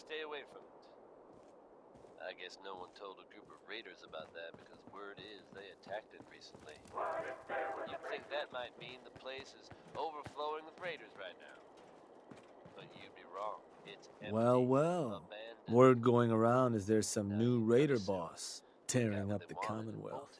stay away from it. I guess no one told a group of raiders about that because word is they attacked it recently. You'd think that might mean the place is overflowing with raiders right now. But you'd be wrong. It's empty. Well. Abandoned. Word going around is there's some Now, new you raider gotta assume boss they got tearing what up they the wanted and Commonwealth.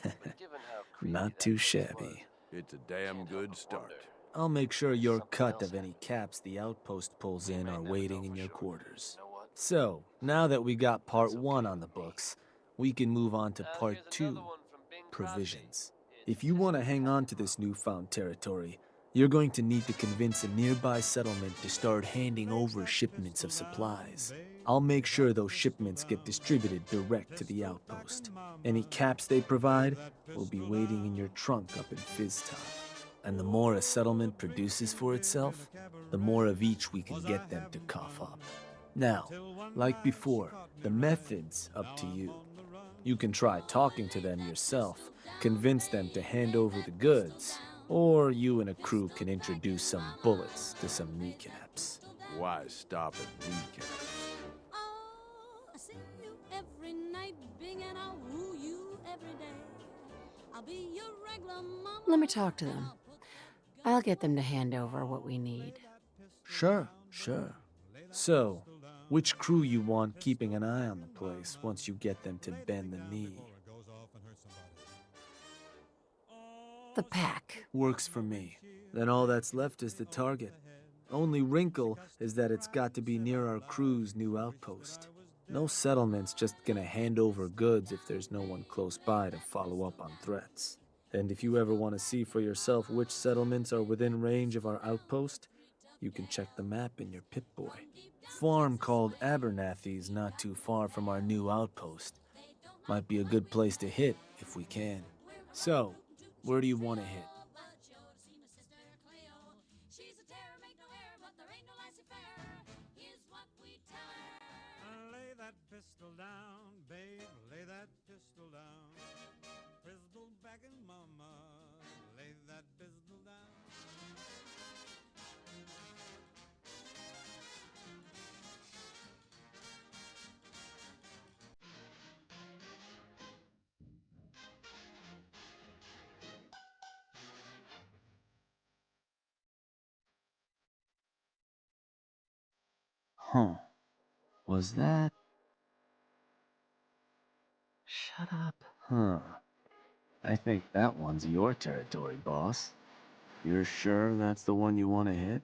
bolted. But given how creepy Not that too place shabby. It's a was, damn can't help good but start. wonder. I'll make sure your Something cut else of any happened. caps the outpost pulls We in may are never waiting know in for your sure. quarters. You know what? So, now that we got part That's okay 1 on with the me. books, we can move on to Now, part here's 2, another one from Bing Crosby. provisions. It's If you want to just hang on to this newfound territory, you're going to need to convince a nearby settlement to start handing over shipments of supplies. I'll make sure those shipments get distributed direct to the outpost. Any caps they provide will be waiting in your trunk up in Fizztop. And the more a settlement produces for itself, the more of each we can get them to cough up. Now, like before, the method's up to you. You can try talking to them yourself, convince them to hand over the goods, or you and a crew can introduce some bullets to some kneecaps. Why stop at kneecaps? I see you every night, Bing, and I'll woo you every day. I'll be your regular mama. Let me talk to them. I'll get them to hand over what we need. Sure. So, which crew you want keeping an eye on the place once you get them to bend the knee? The pack. Works for me. Then all that's left is the target. Only wrinkle is that it's got to be near our crew's new outpost. No settlement's just gonna hand over goods if there's no one close by to follow up on threats. And if you ever want to see for yourself which settlements are within range of our outpost, you can check the map in your Pip-Boy. Farm called Abernathy's not too far from our new outpost. Might be a good place to hit if we can. So, where do you want to hit? Lay that pistol down, babe, lay that pistol down. Pistol back in mama, lay that pistol down. Huh. Was that? Shut up. Huh. I think that one's your territory, boss. You're sure that's the one you want to hit?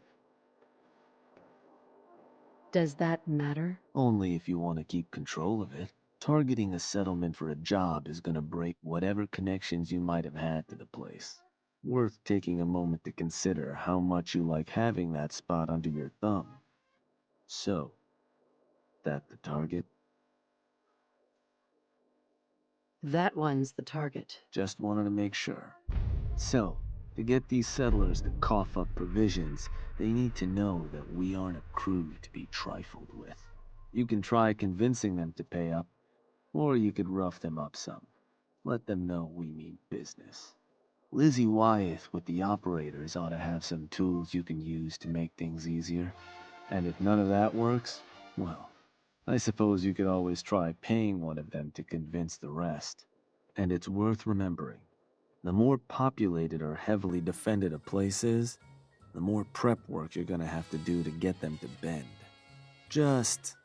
Does that matter? Only if you want to keep control of it. Targeting a settlement for a job is gonna break whatever connections you might have had to the place. Worth taking a moment to consider how much you like having that spot under your thumb. So, that the target? That one's the target. Just wanted to make sure. So, to get these settlers to cough up provisions, they need to know that we aren't a crew to be trifled with. You can try convincing them to pay up, or you could rough them up some. Let them know we mean business. Lizzie Wyeth with the operators ought to have some tools you can use to make things easier. And if none of that works, well, I suppose you could always try paying one of them to convince the rest. And it's worth remembering, the more populated or heavily defended a place is, the more prep work you're gonna have to do to get them to bend. Just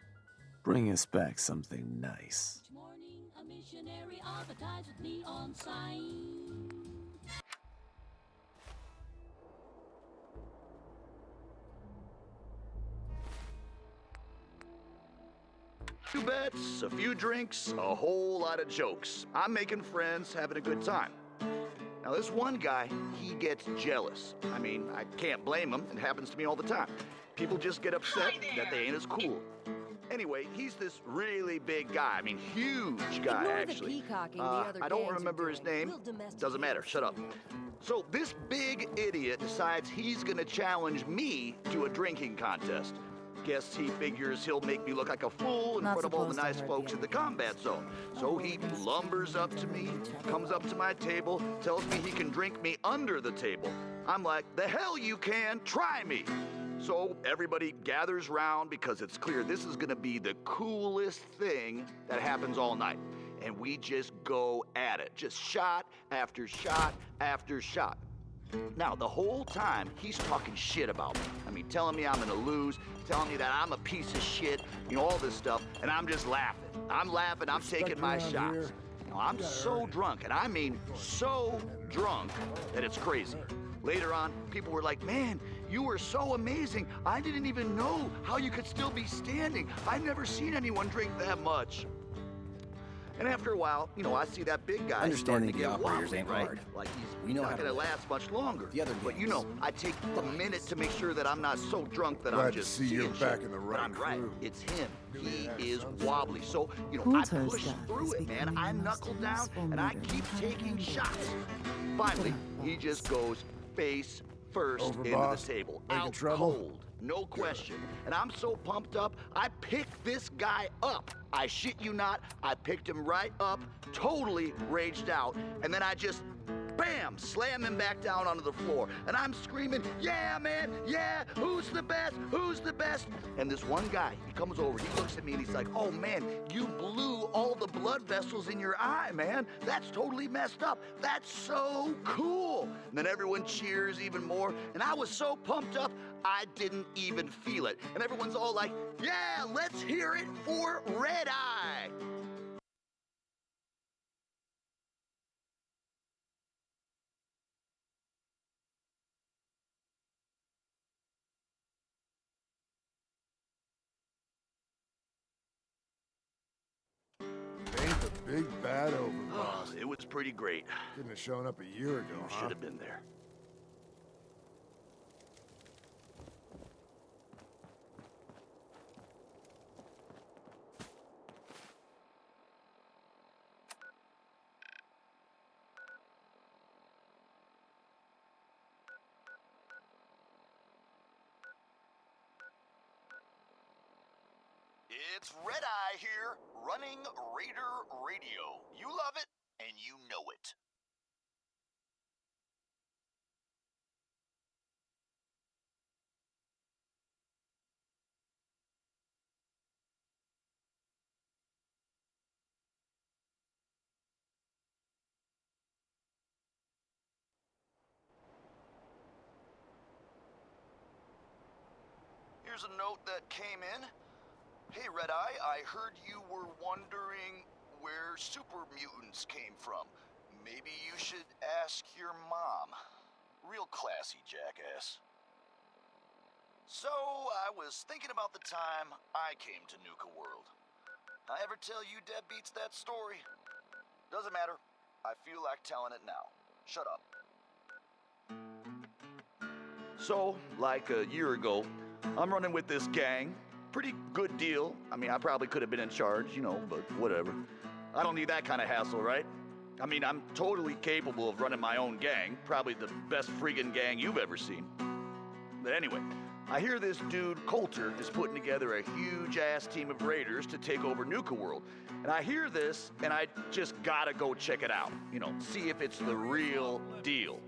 bring us back something nice. Each morning, a missionary advertised with neon sign. Few bets, a few drinks, a whole lot of jokes. I'm making friends, having a good time. Now, this one guy, he gets jealous. I mean, I can't blame him. It happens to me all the time. People just get upset that they ain't as cool. Anyway, he's this really big guy. I mean, huge guy, Ignore the actually. peacocking the other I don't gangs are remember his doing. name. We'll domesticate Doesn't matter. it. Shut up. So this big idiot decides he's gonna challenge me to a drinking contest. Guess he figures he'll make me look like a fool in Not front of all the supposed to nice hurt folks the in the other combat zone. So he lumbers up to me, comes up to my table, tells me he can drink me under the table. I'm like, the hell you can, try me. So everybody gathers round because it's clear this is gonna be the coolest thing that happens all night. And we just go at it, just shot after shot after shot. Now, the whole time, he's talking shit about me. I mean, telling me I'm gonna lose, telling me that I'm a piece of shit, you know, all this stuff, and I'm just laughing. I'm laughing, I'm taking my shots. Now, I'm so drunk, and I mean so drunk that it's crazy. Later on, people were like, man, you were so amazing. I didn't even know how you could still be standing. I've never seen anyone drink that much. And after a while, you know, I see that big guy starting Understanding to the get operators wobbly, ain't right? hard. Like We he's know not how to gonna live. last much longer. The other But you know, games. I take a minute to make sure that I'm not so drunk that I'm Glad to just see you're seeing back shit. in the But right I'm right. crew. It's him. He is wobbly. So, you know, Pool I toast push stuff through is it, man. becoming I the most knuckle down useful and I motor keep in taking hand. shots. Finally, he just goes face first Over, into boss. the table. Making Out trouble? cold. No question. And I'm so pumped up, I picked this guy up. I shit you not, I picked him right up, totally raged out, and then I just, bam, slammed him back down onto the floor. And I'm screaming, yeah, man, yeah, who's the best, who's the best? And this one guy, he comes over, he looks at me and he's like, oh man, you blew all the blood vessels in your eye, man. That's totally messed up. That's so cool. And then everyone cheers even more. And I was so pumped up, I didn't even feel it. And everyone's all like, yeah, let's hear it for Red Eye. Ain't the big bad over, boss. It was pretty great. Couldn't have shown up a year ago, You huh? should have been there. It's Red Eye here, running Raider Radio. You love it, and you know it. Here's a note that came in. Hey, Red Eye, I heard you were wondering where super mutants came from. Maybe you should ask your mom. Real classy, jackass. So, I was thinking about the time I came to Nuka World. I ever tell you deadbeats that story? Doesn't matter. I feel like telling it now. Shut up. So, like a year ago, I'm running with this gang. Pretty good deal. I mean, I probably could have been in charge, you know, but whatever. I don't need that kind of hassle, right? I mean, I'm totally capable of running my own gang. Probably the best friggin' gang you've ever seen. But anyway, I hear this dude, Coulter, is putting together a huge-ass team of raiders to take over Nuka World. And I hear this, and I just gotta go check it out. You know, see if it's the real deal.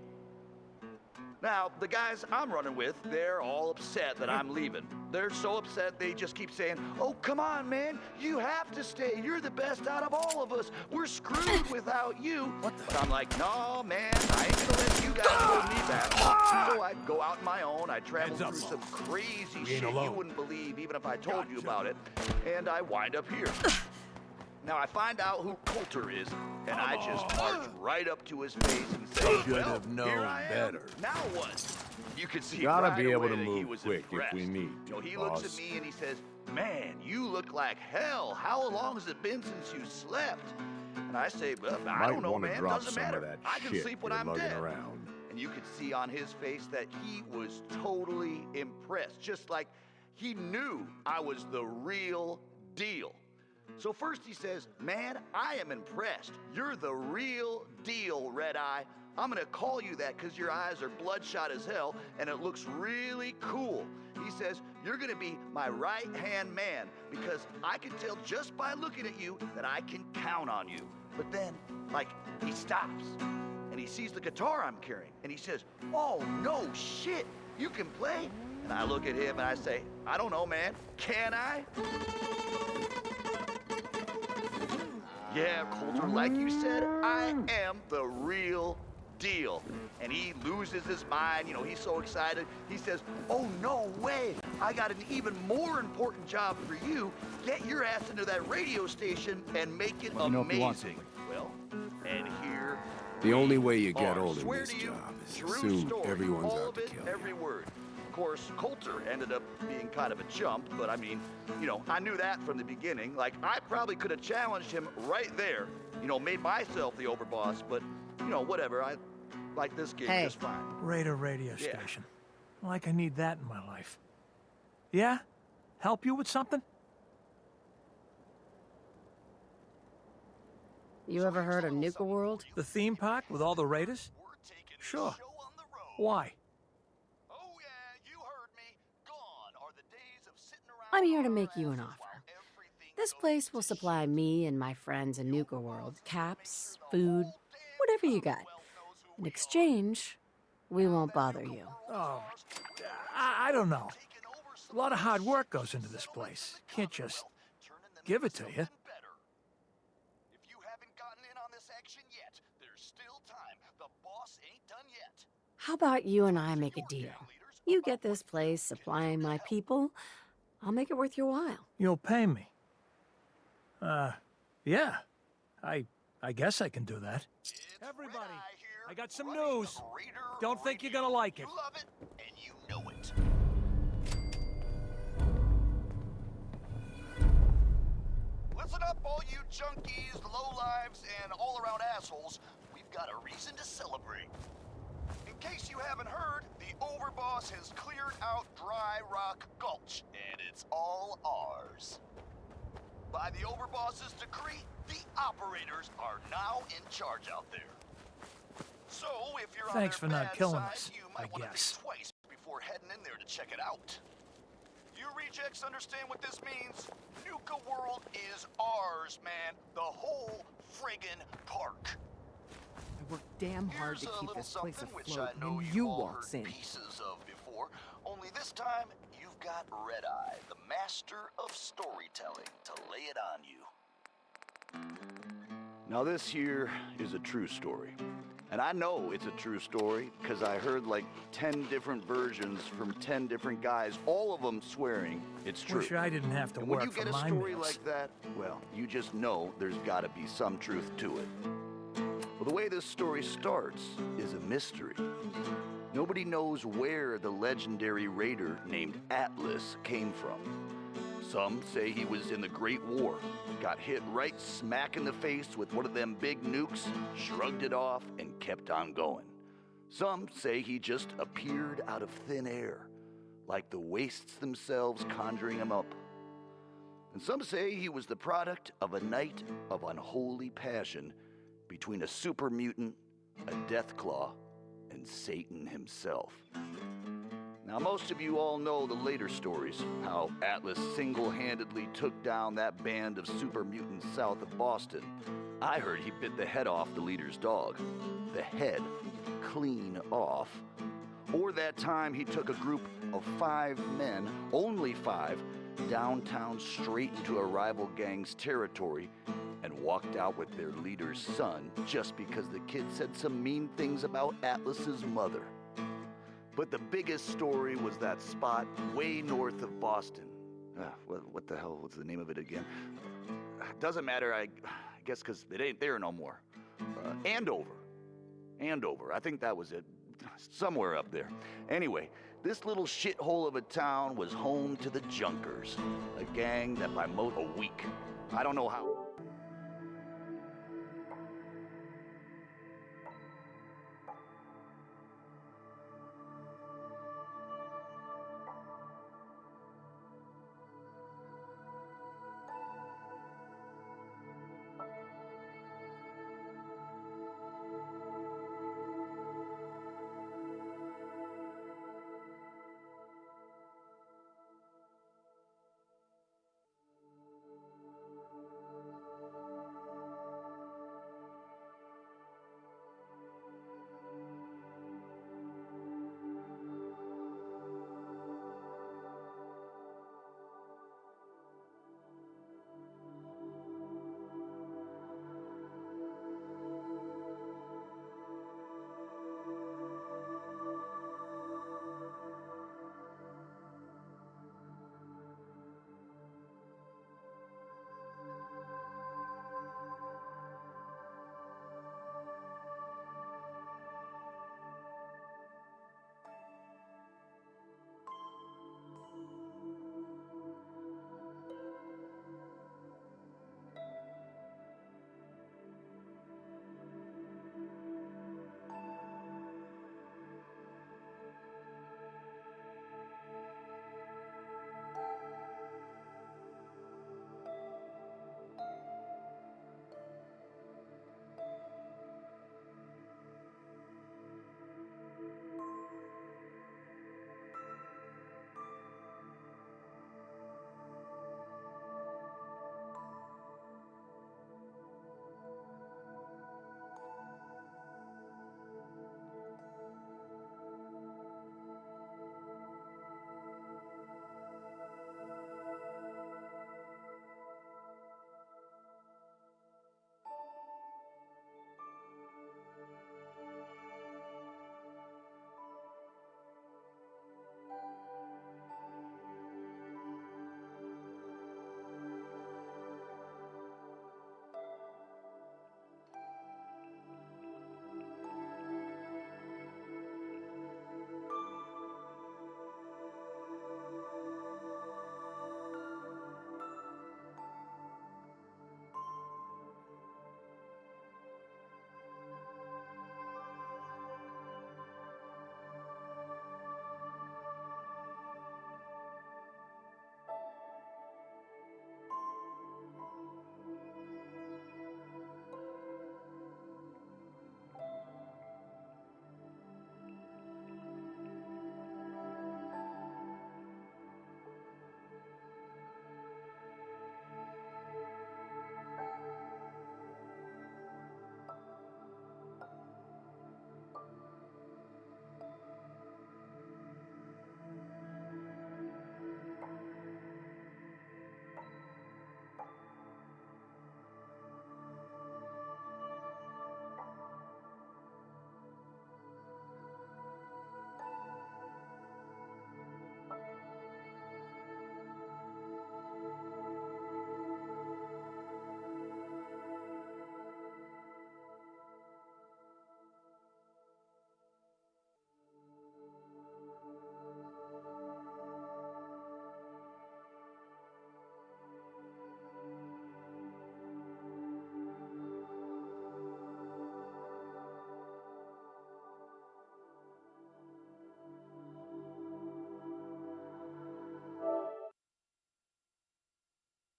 Now, the guys I'm running with, they're all upset that I'm leaving. They're so upset they just keep saying, oh, come on, man, you have to stay. You're the best out of all of us. We're screwed without you. But I'm like, no, man, I ain't gonna let you guys hold me back. So I go out on my own. I travel through some crazy shit you wouldn't believe even if I told you about it. And I wind up here. Now, I find out who Coulter is, and I just march right up to his face and say, Should well, have known here I am. better. Now what? You can see Gotta right be able away to that he move was quick if impressed. we need You know, to, he looks boss. at me and he says, man, you look like hell. How long has it been since you slept? And I say, well, I Might don't know, want to man. drop Doesn't some matter. of that I can shit sleep when you're I'm lugging dead. around. And you could see on his face that he was totally impressed, just like he knew I was the real deal. So first he says, man, I am impressed. You're the real deal, Red Eye. I'm gonna call you that because your eyes are bloodshot as hell and it looks really cool. He says, you're gonna be my right-hand man because I can tell just by looking at you that I can count on you. But then, like, he stops and he sees the guitar I'm carrying and he says, oh, no shit, you can play? And I look at him and I say, I don't know, man. Can I? Yeah, Coulter, like you said, I am the real deal. And he loses his mind, you know, he's so excited. He says, oh, no way. I got an even more important job for you. Get your ass into that radio station and make it amazing. Well, and here The only way you get are. old in Swear this to you, job is to true assume story. everyone's All out of to it, kill every you. word. Of course, Coulter ended up being kind of a chump, but I mean, you know, I knew that from the beginning. Like, I probably could have challenged him right there, you know, made myself the overboss, but, you know, whatever. I like this gig Hey. just fine. Raider radio Yeah. station. Like I need that in my life. Yeah? Help you with something? You ever heard of Nuka World? The theme park with all the Raiders? Sure. Why? I'm here to make you an offer. This place will supply me and my friends in Nuka World caps, food, whatever you got. In exchange, we won't bother you. Oh, I don't know. A lot of hard work goes into this place. Can't just give it to you. If you haven't gotten in on this action yet, there's still time. The boss ain't done yet. How about you and I make a deal? You get this place supplying my people, I'll make it worth your while. You'll pay me. Yeah. I guess I can do that. Everybody, I got some news. Don't think you're gonna like it. You love it, and you know it. Listen up, all you junkies, lowlives, and all-around assholes. We've got a reason to celebrate. In case you haven't heard, the Overboss has cleared out Dry Rock Gulch, and it's all ours. By the Overboss's decree, the operators are now in charge out there. So, if you're Thanks for on their not bad killing side, us, you I might want to guess. think twice before heading in there to check it out. You rejects understand what this means? Nuka World is ours, man. The whole friggin' park. I work damn hard Here's to a keep little this place something which afloat, I know and you've you all walks heard in. pieces of before. Only this time, you've got Red Eye, the master of storytelling, to lay it on you. Now this here is a true story. And I know it's a true story because I heard like 10 different versions from 10 different guys, all of them swearing it's true. Wish I didn't have to And when work you for get a my story meals. like that, well, you just know there's got to be some truth to it. Well, the way this story starts is a mystery. Nobody knows where the legendary raider named Atlas came from. Some say he was in the Great War, got hit right smack in the face with one of them big nukes, shrugged it off, and kept on going. Some say he just appeared out of thin air, like the wastes themselves conjuring him up. And some say he was the product of a night of unholy passion between a super mutant, a Deathclaw, and Satan himself. Now, most of you all know the later stories, how Atlas single-handedly took down that band of super mutants south of Boston. I heard he bit the head off the leader's dog. The head, clean off. Or that time he took a group of 5 men, only 5, downtown straight into a rival gang's territory and walked out with their leader's son just because the kid said some mean things about Atlas's mother. But the biggest story was that spot way north of Boston. What the hell was the name of it again? Doesn't matter, I guess because it ain't there no more. Andover. Andover, I think that was it. Somewhere up there. Anyway, this little shithole of a town was home to the Junkers, a gang that by a week. I don't know how.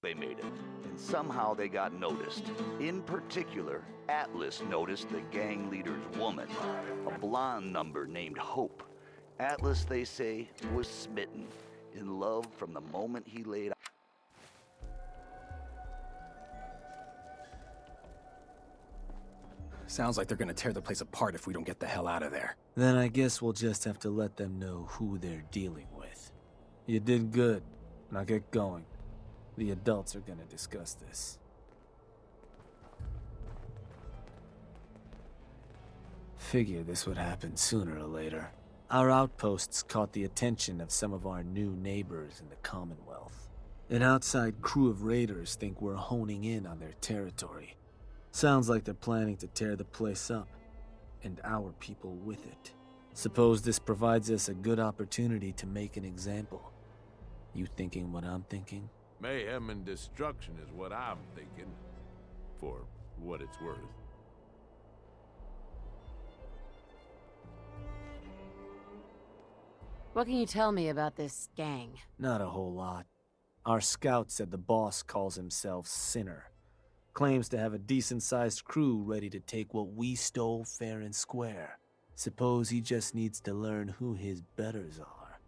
they made it, and somehow they got noticed. In particular, Atlas noticed the gang leader's woman, a blonde number named Hope. Atlas, they say, was smitten, in love from the moment he laid Sounds like they're gonna tear the place apart if we don't get the hell out of there. Then I guess we'll just have to let them know who they're dealing with. You did good. Now get going. The adults are gonna discuss this. Figure this would happen sooner or later. Our outposts caught the attention of some of our new neighbors in the Commonwealth. An outside crew of raiders think we're honing in on their territory. Sounds like they're planning to tear the place up, and our people with it. Suppose this provides us a good opportunity to make an example. You thinking what I'm thinking? Mayhem and destruction is what I'm thinking, for what it's worth. What can you tell me about this gang? Not a whole lot. Our scout said the boss calls himself Sinner. Claims to have a decent-sized crew ready to take what we stole fair and square. Suppose he just needs to learn who his betters are.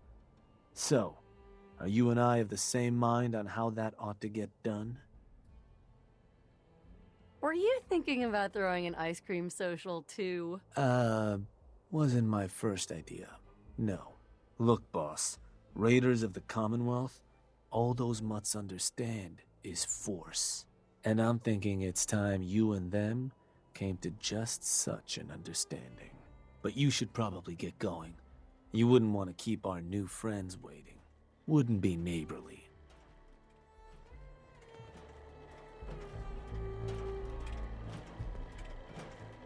So, are you and I of the same mind on how that ought to get done? Were you thinking about throwing an ice cream social too? Wasn't my first idea. No. Look, boss. Raiders of the Commonwealth, all those mutts understand is force. And I'm thinking it's time you and them came to just such an understanding. But you should probably get going. You wouldn't want to keep our new friends waiting. Wouldn't be neighborly.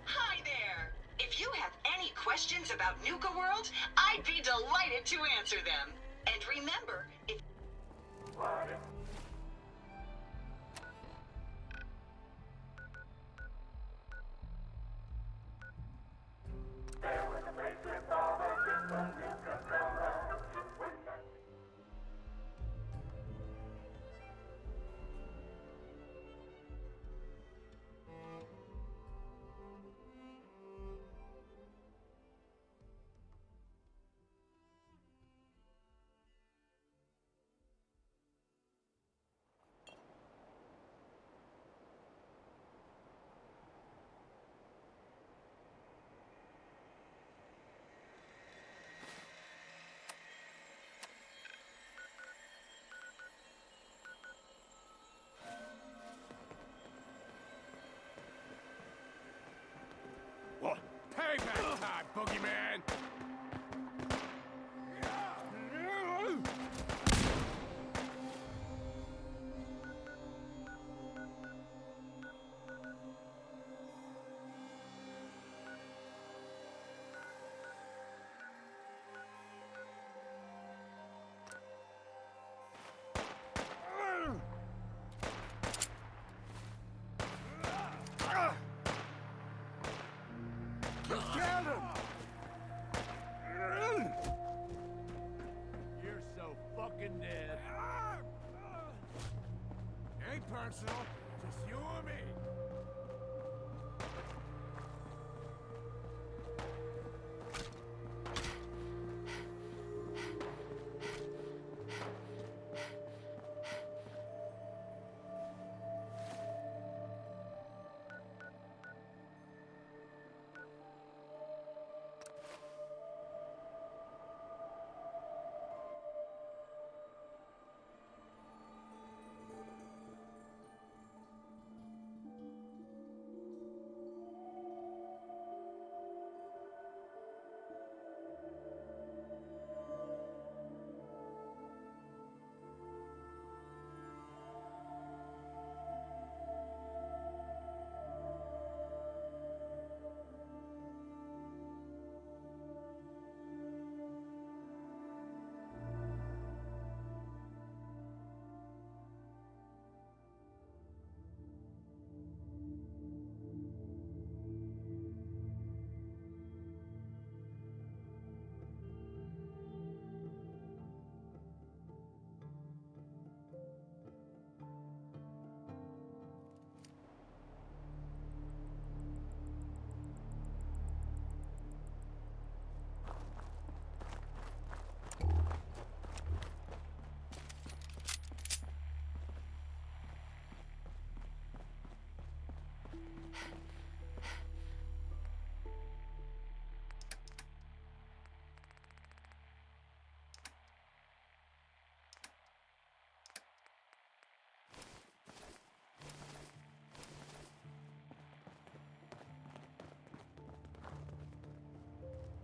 Hi there! If you have any questions about Nuka World, I'd be delighted to answer them. And remember, if... What? Payback time, boogeyman! You're so fucking dead. Ain't personal, just you and me.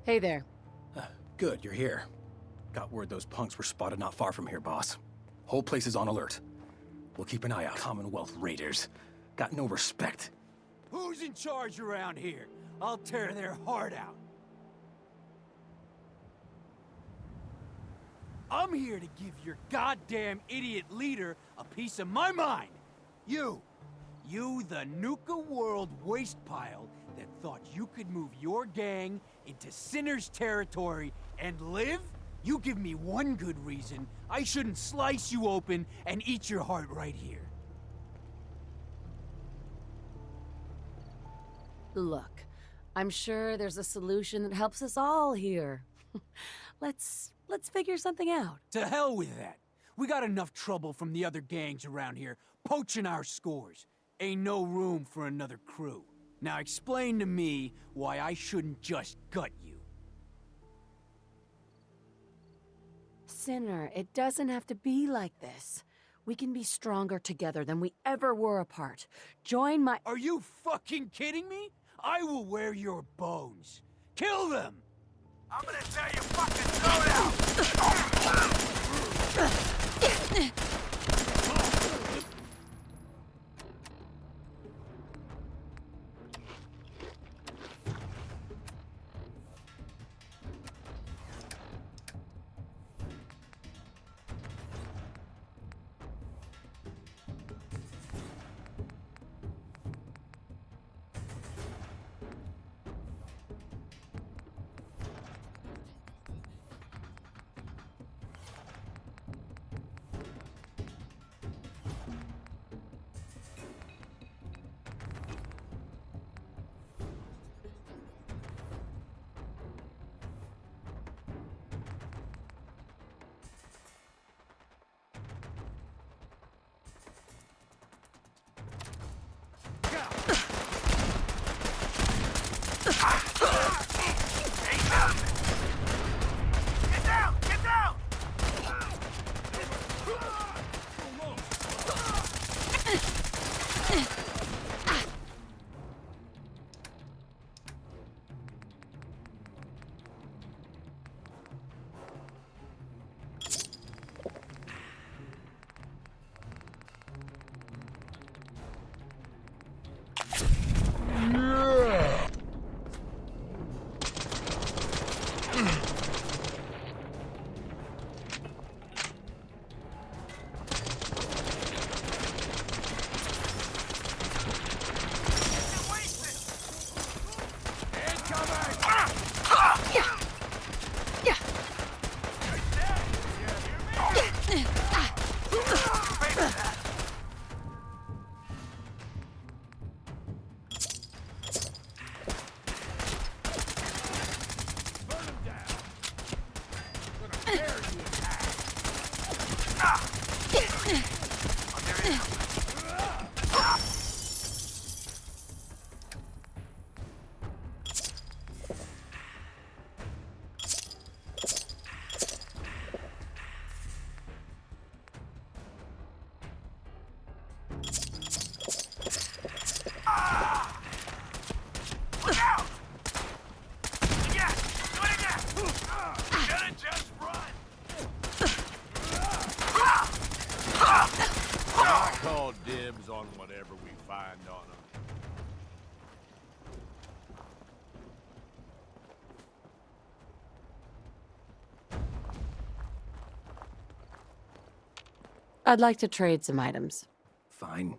Hey there. Good, you're here. Got word those punks were spotted not far from here, boss. Whole place is on alert. We'll keep an eye out. Commonwealth raiders. Got no respect. Who's in charge around here? I'll tear their heart out. I'm here to give your goddamn idiot leader a piece of my mind. You, the Nuka World waste pile that thought you could move your gang into Sinner's territory and live? You give me one good reason I shouldn't slice you open and eat your heart right here. Look, I'm sure there's a solution that helps us all here. Let's figure something out. To hell with that. We got enough trouble from the other gangs around here, poaching our scores. Ain't no room for another crew. Now explain to me why I shouldn't just gut you. Sinner, it doesn't have to be like this. We can be stronger together than we ever were apart. Join my— Are you fucking kidding me? I will wear your bones. Kill them! I'm gonna tell you fucking throw it out! On whatever we find on them. I'd like to trade some items. Fine.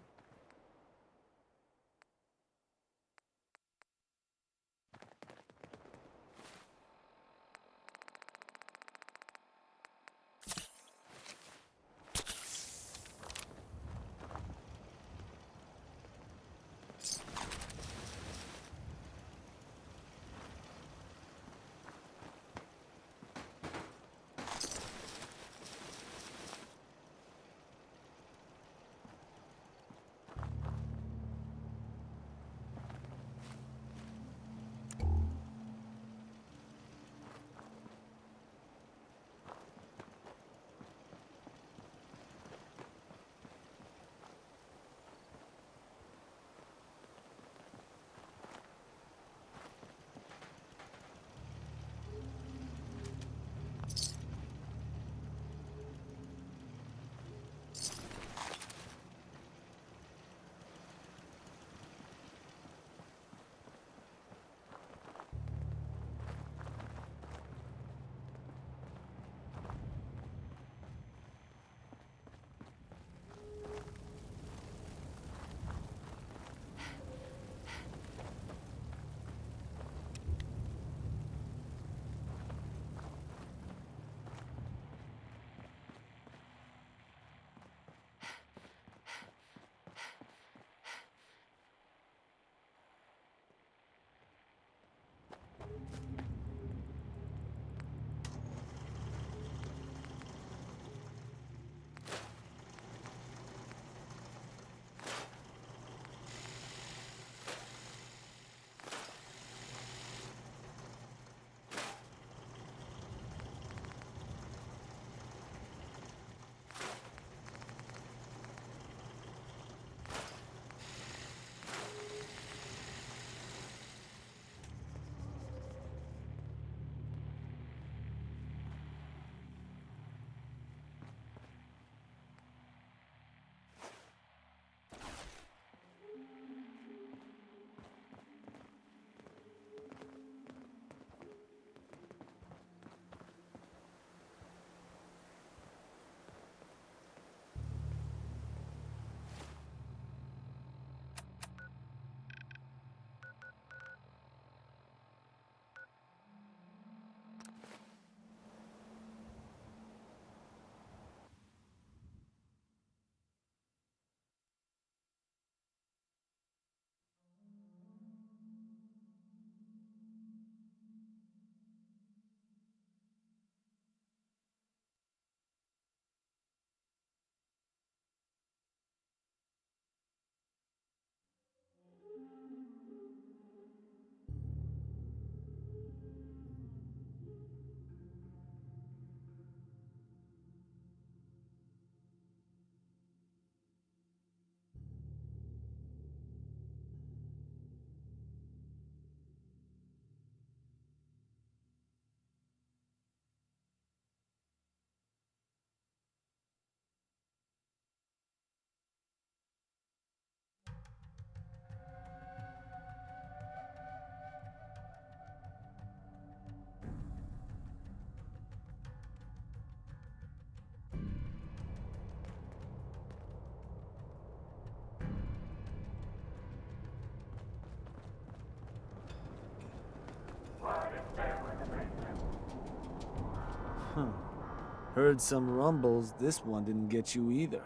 Heard some rumbles, this one didn't get you either.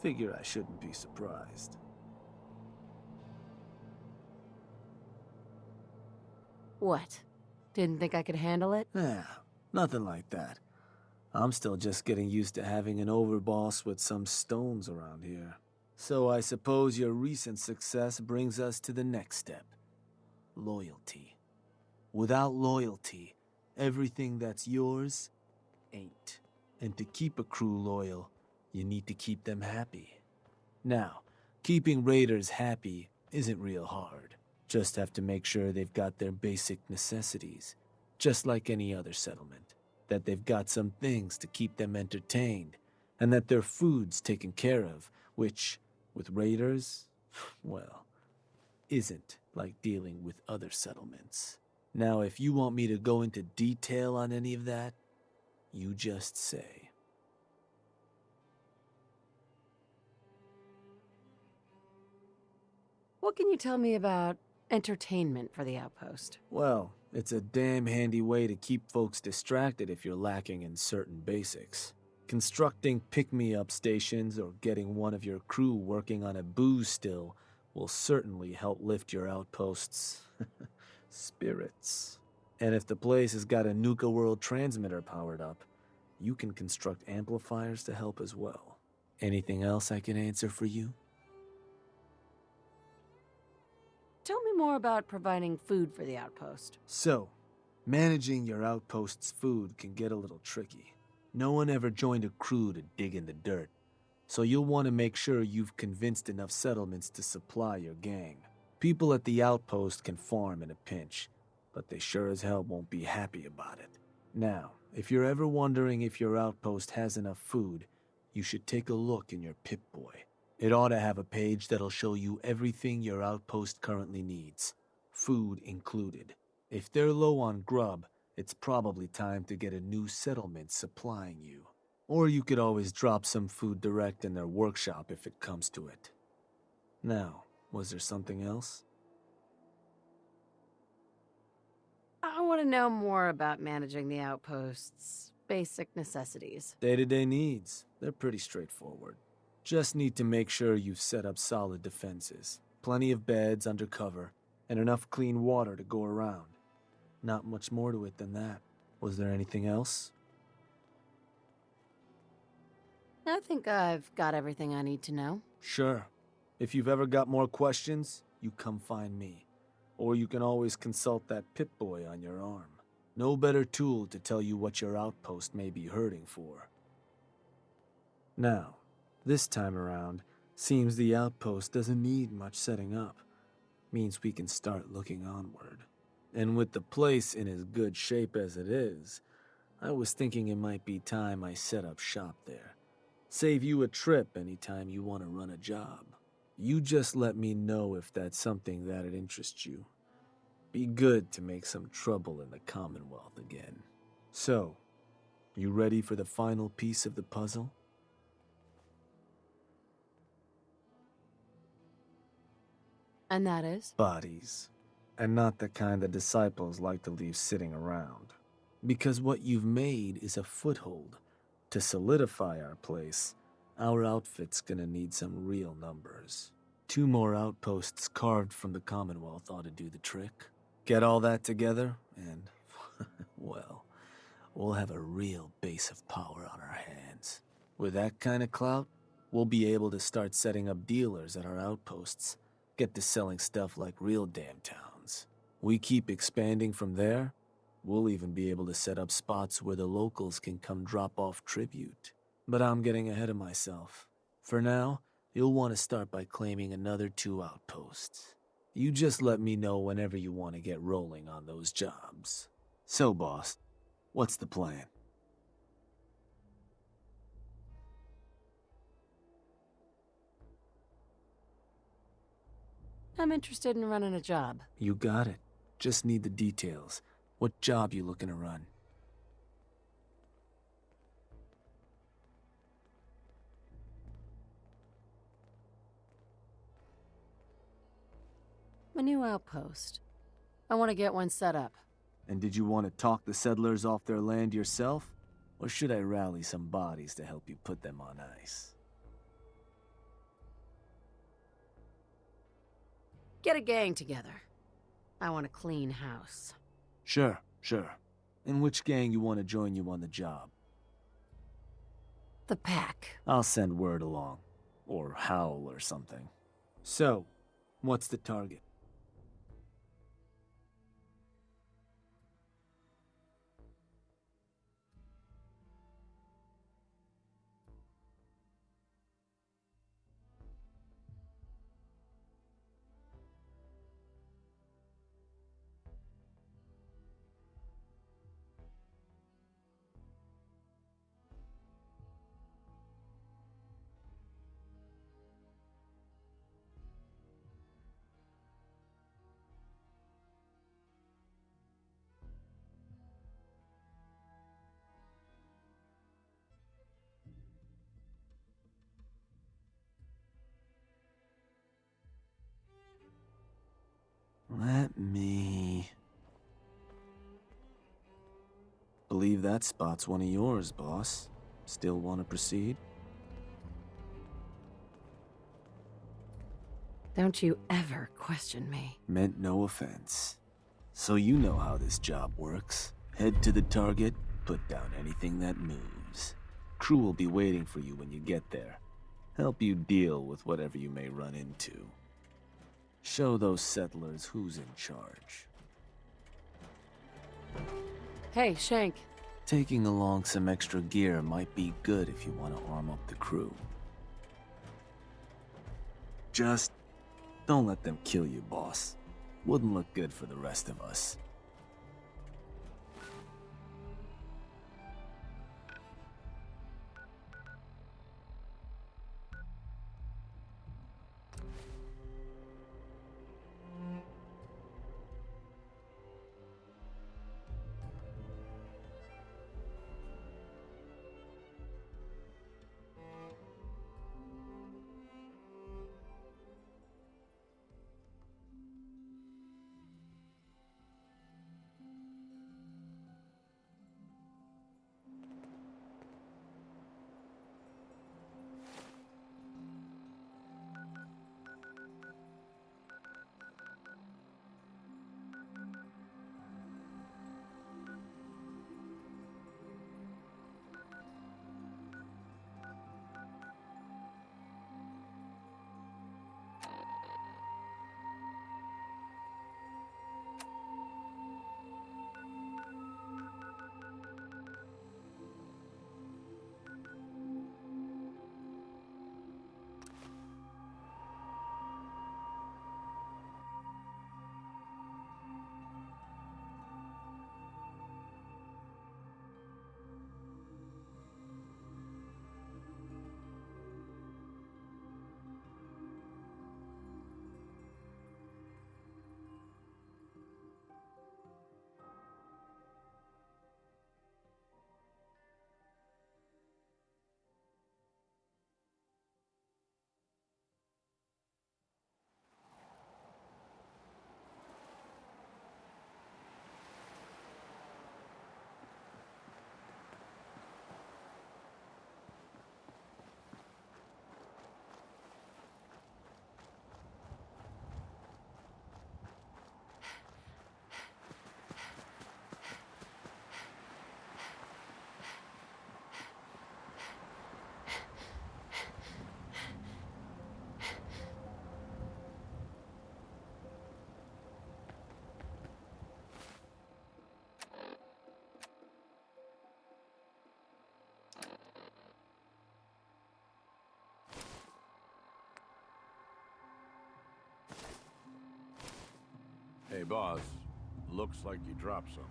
Figure I shouldn't be surprised. What? Didn't think I could handle it? Nothing like that. I'm still just getting used to having an overboss with some stones around here. So I suppose your recent success brings us to the next step. Loyalty. Without loyalty, everything that's yours ain't. And to keep a crew loyal, you need to keep them happy. Now, keeping raiders happy isn't real hard. Just have to make sure they've got their basic necessities, just like any other settlement. That they've got some things to keep them entertained, and that their food's taken care of, which, with raiders, well, isn't like dealing with other settlements. Now, if you want me to go into detail on any of that, you just say. What can you tell me about entertainment for the outpost? Well, it's a damn handy way to keep folks distracted if you're lacking in certain basics. Constructing pick-me-up stations or getting one of your crew working on a booze still will certainly help lift your outpost's spirits. And if the place has got a Nuka World transmitter powered up, you can construct amplifiers to help as well. Anything else I can answer for you? Tell me more about providing food for the outpost. So, managing your outpost's food can get a little tricky. No one ever joined a crew to dig in the dirt, so you'll want to make sure you've convinced enough settlements to supply your gang. People at the outpost can farm in a pinch, but they sure as hell won't be happy about it. Now, if you're ever wondering if your outpost has enough food, you should take a look in your Pip-Boy. It ought to have a page that'll show you everything your outpost currently needs, food included. If they're low on grub, it's probably time to get a new settlement supplying you. Or you could always drop some food direct in their workshop if it comes to it. Now, was there something else? I want to know more about managing the outpost's basic necessities. Day-to-day needs. They're pretty straightforward. Just need to make sure you've set up solid defenses, plenty of beds under cover, and enough clean water to go around. Not much more to it than that. Was there anything else? I think I've got everything I need to know. Sure. If you've ever got more questions, you come find me. Or you can always consult that Pip-Boy on your arm. No better tool to tell you what your outpost may be hurting for. Now, this time around, seems the outpost doesn't need much setting up. Means we can start looking onward. And with the place in as good shape as it is, I was thinking it might be time I set up shop there. Save you a trip anytime you want to run a job. You just let me know if that's something that'd interest you. Be good to make some trouble in the Commonwealth again. So, you ready for the final piece of the puzzle? And that is? Bodies. And not the kind the disciples like to leave sitting around. Because what you've made is a foothold. To solidify our place, our outfit's gonna need some real numbers. 2 more outposts carved from the Commonwealth ought to do the trick. Get all that together, and, well, we'll have a real base of power on our hands. With that kind of clout, we'll be able to start setting up dealers at our outposts. Get to selling stuff like real damn towns. We keep expanding from there, we'll even be able to set up spots where the locals can come drop off tribute. But I'm getting ahead of myself. For now, you'll want to start by claiming another 2 outposts. You just let me know whenever you want to get rolling on those jobs. So, boss, what's the plan? I'm interested in running a job. You got it. Just need the details. What job you looking to run? A new outpost. I want to get one set up. And did you want to talk the settlers off their land yourself? Or should I rally some bodies to help you put them on ice? Get a gang together. I want a clean house. Sure. And which gang you want to join you on the job? The Pack. I'll send word along. Or Howl or something. So, what's the target? Let me... Believe that spot's one of yours, boss. Still want to proceed? Don't you ever question me. Meant no offense. So you know how this job works. Head to the target, put down anything that moves. Crew will be waiting for you when you get there. Help you deal with whatever you may run into. Show those settlers who's in charge. Hey, Shank. Taking along some extra gear might be good if you want to arm up the crew. Just don't let them kill you, boss. Wouldn't look good for the rest of us. Hey, boss. Looks like you dropped something.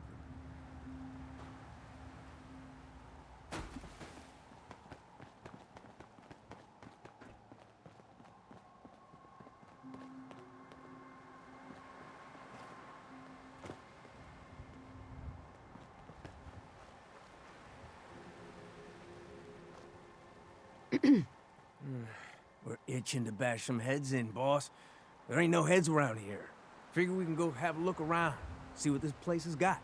We're itching to bash some heads in, boss. There ain't no heads around here. Figure we can go have a look around, see what this place has got.